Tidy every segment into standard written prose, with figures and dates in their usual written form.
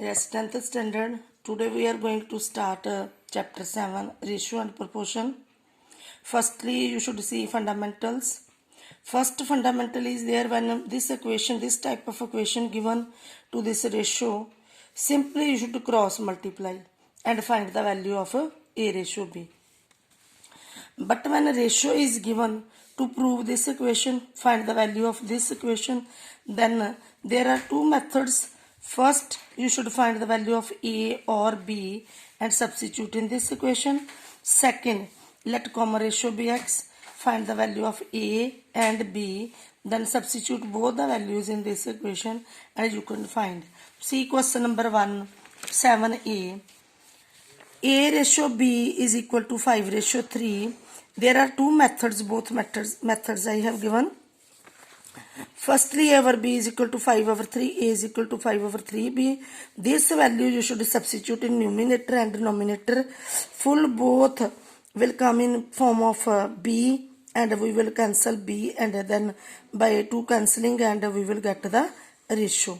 Yes, 10th standard. Today we are going to start chapter 7, ratio and proportion. Firstly, you should see fundamentals. First fundamental is there when this type of equation given to this ratio, simply you should cross multiply and find the value of A ratio B. But when a ratio is given to prove this equation, find the value of this equation, then there are two methods. First, you should find the value of A or B and substitute in this equation. Second, let common ratio be x, find the value of A and B, then substitute both the values in this equation and you can find. See question number 1, 7a. A ratio B is equal to 5 ratio 3. There are two methods, both methods I have given. Firstly, A over B is equal to 5 over 3, A is equal to 5 over 3B. This value you should substitute in numerator and denominator. Full both will come in form of B and we will cancel B and then by 2 cancelling and we will get the ratio.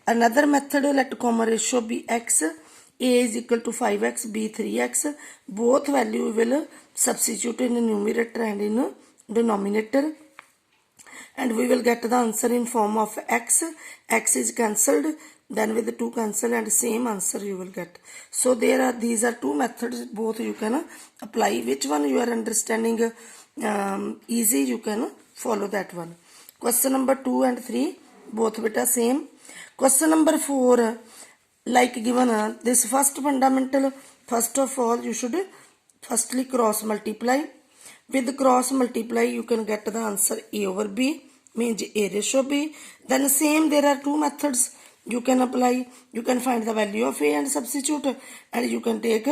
Another method, let common ratio be x. A is equal to 5x, B 3x. Both value will substitute in numerator and in denominator. And we will get the answer in form of x. X is cancelled. Then with the 2 cancel and same answer you will get. So these are two methods. Both you can apply. Which one you are understanding easy, you can follow that one. Question number 2 and 3 both beta same. Question number 4, like given this first fundamental, first of all you should firstly cross multiply. With cross multiply you can get the answer A over B, means A ratio B. Then same, there are two methods you can apply. You can find the value of A and substitute, and you can take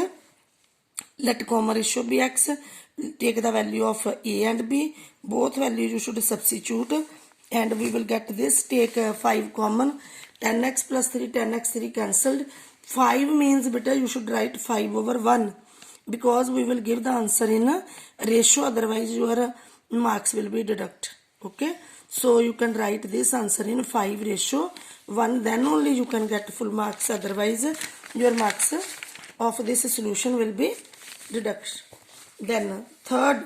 let common ratio be x, take the value of A and B, both values you should substitute and we will get this. Take 5 common, 10x plus 3, 10x 3 cancelled. 5 means beta you should write 5 over 1 because we will give the answer in ratio, otherwise your marks will be deducted. Okay, so you can write this answer in 5 ratio 1, then only you can get full marks, otherwise your marks of this solution will be deducted. Then third,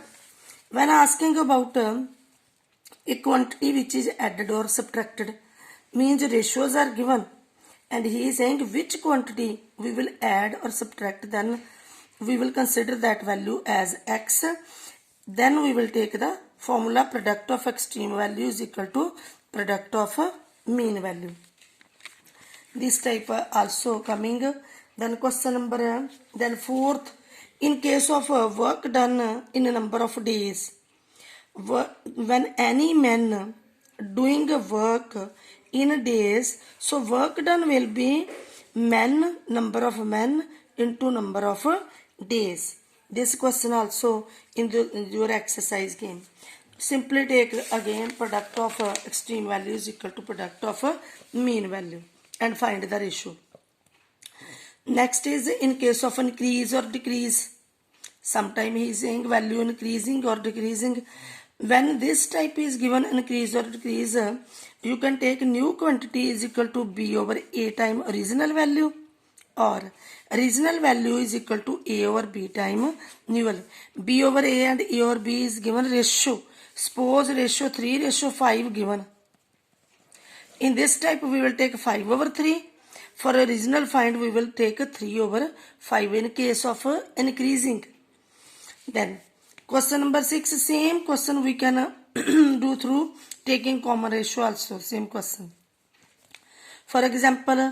when asking about a quantity which is added or subtracted, means ratios are given and he is saying which quantity we will add or subtract, then we will consider that value as x. Then we will take the formula product of extreme value is equal to product of mean value. This type also coming. Then question number, then fourth, in case of work done in a number of days, when any man doing a work in days, so work done will be men, number of men into number of days. This question also in your exercise game. Simply take again product of extreme value is equal to product of mean value and find the ratio. Next is in case of increase or decrease. Sometime he is saying value increasing or decreasing. When this type is given increase or decrease, you can take new quantity is equal to B over A time original value, or original value is equal to A over B time new value. B over A and A over B is given ratio. Suppose ratio 3 ratio 5 given. In this type we will take 5 over 3. For original find we will take 3 over 5 in case of increasing. Then question number 6, same question we can do through taking common ratio also, same question. For example,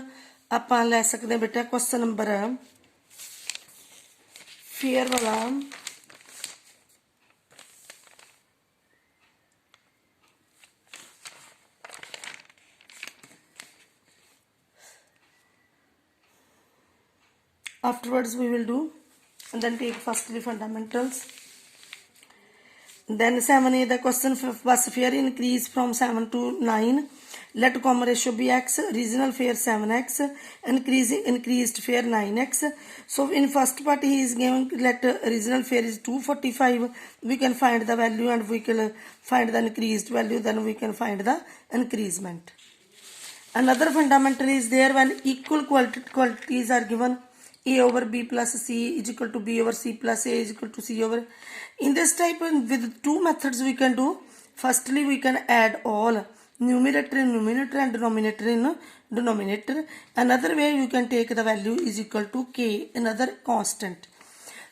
ਆਪਾਂ ਲੈ ਸਕਦੇ ਬੇਟਾ question number fear वाला, afterwards we will do and then take firstly fundamentals. Then 7a, the question was fear increase from 7 to 9. Let common ratio be x, regional fear 7x, increased fear 9x. So in first part he is given let regional fear is 245. We can find the value and we can find the increased value, then we can find the increasement. Another fundamental is there when equal quantities are given. A over B plus C is equal to B over C plus A is equal to C over. In this type, with two methods we can do. Firstly, we can add all numerator in numerator and denominator in denominator. Another way you can take the value is equal to K, another constant.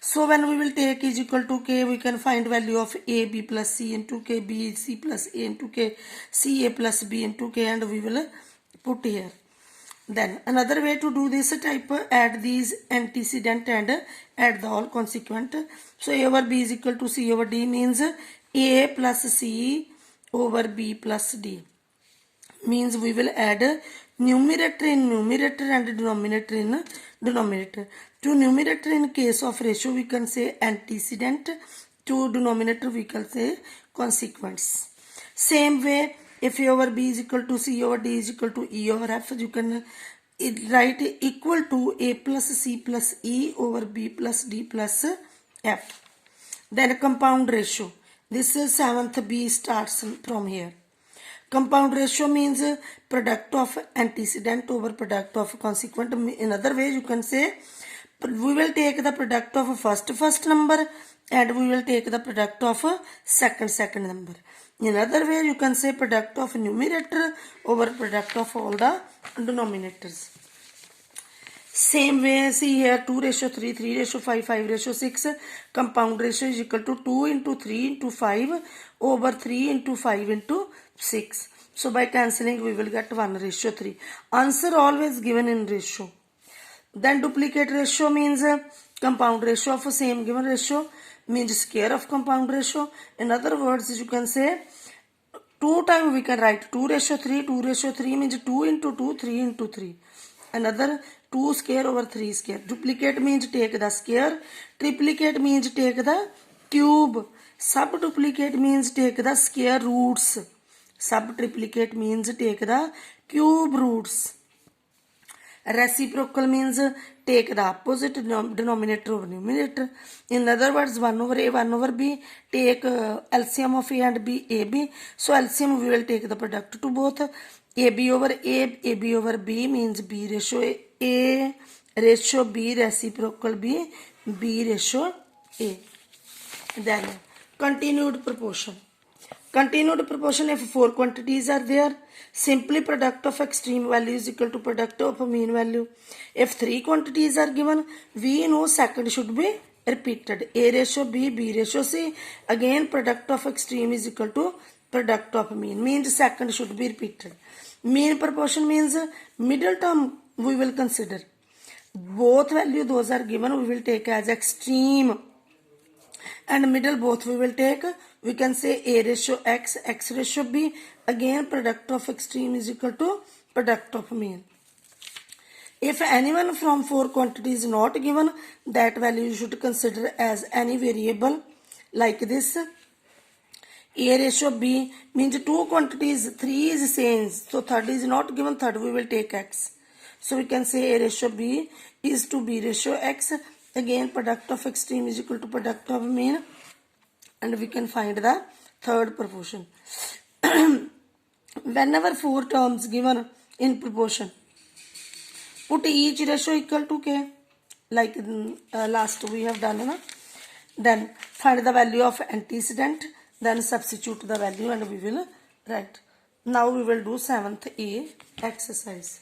So when we will take is equal to K, we can find value of A B plus C into K, B C plus A into K, C A plus B into K, and we will put here. Then another way to do this type, add these antecedent and add the all consequent. So A over B is equal to C over D means A plus C over B plus D. Means we will add numerator in numerator and denominator in denominator. To numerator in case of ratio we can say antecedent, to denominator we can say consequence. Same way, if A over B is equal to C over D is equal to E over F, you can write equal to A plus C plus E over B plus D plus F. Then compound ratio. This is 7th B starts from here. Compound ratio means product of antecedent over product of consequent. In other way, you can say we will take the product of first number and we will take the product of second number. In other way, you can say product of numerator over product of all the denominators. Same way, see here 2 ratio 3, 3 ratio 5, 5 ratio 6. Compound ratio is equal to 2 into 3 into 5 over 3 into 5 into 6. So by cancelling we will get 1 ratio 3. Answer always given in ratio. Then duplicate ratio means compound ratio of same given ratio means square of compound ratio. In other words, you can say 2 times we can write 2 ratio 3. 2 ratio 3 means 2 into 2, 3 into 3. Another 2 square over 3 square. Duplicate means take the square. Triplicate means take the cube. Subduplicate means take the square roots. Subtriplicate means take the cube roots. Reciprocal means take the opposite denominator over numerator. In other words, 1 over A, 1 over B, take LCM of A and B, AB. So LCM we will take the product to both. AB over A, AB over B means B ratio A ratio B reciprocal B, B ratio A. Then continued proportion. Continued proportion, if 4 quantities are there, simply product of extreme value is equal to product of mean value. If 3 quantities are given, we know second should be repeated. A ratio B, B ratio C. Again product of extreme is equal to product of mean. Means second should be repeated. Mean proportion means middle term we will consider. Both value those are given, we will take as extreme. And middle both we will take. We can say A ratio X, X ratio B. Again product of extreme is equal to product of mean. If anyone from 4 quantities is not given, that value you should consider as any variable like this. A ratio B means 2 quantities, 3 is same. So third is not given, third we will take X. So we can say A ratio B is to B ratio X. Again product of extreme is equal to product of mean. And we can find the third proportion. Whenever 4 terms given in proportion, put each ratio equal to K. Like last we have done. Na? Then find the value of antecedent. Then substitute the value and we will write. Now we will do 7th A exercise.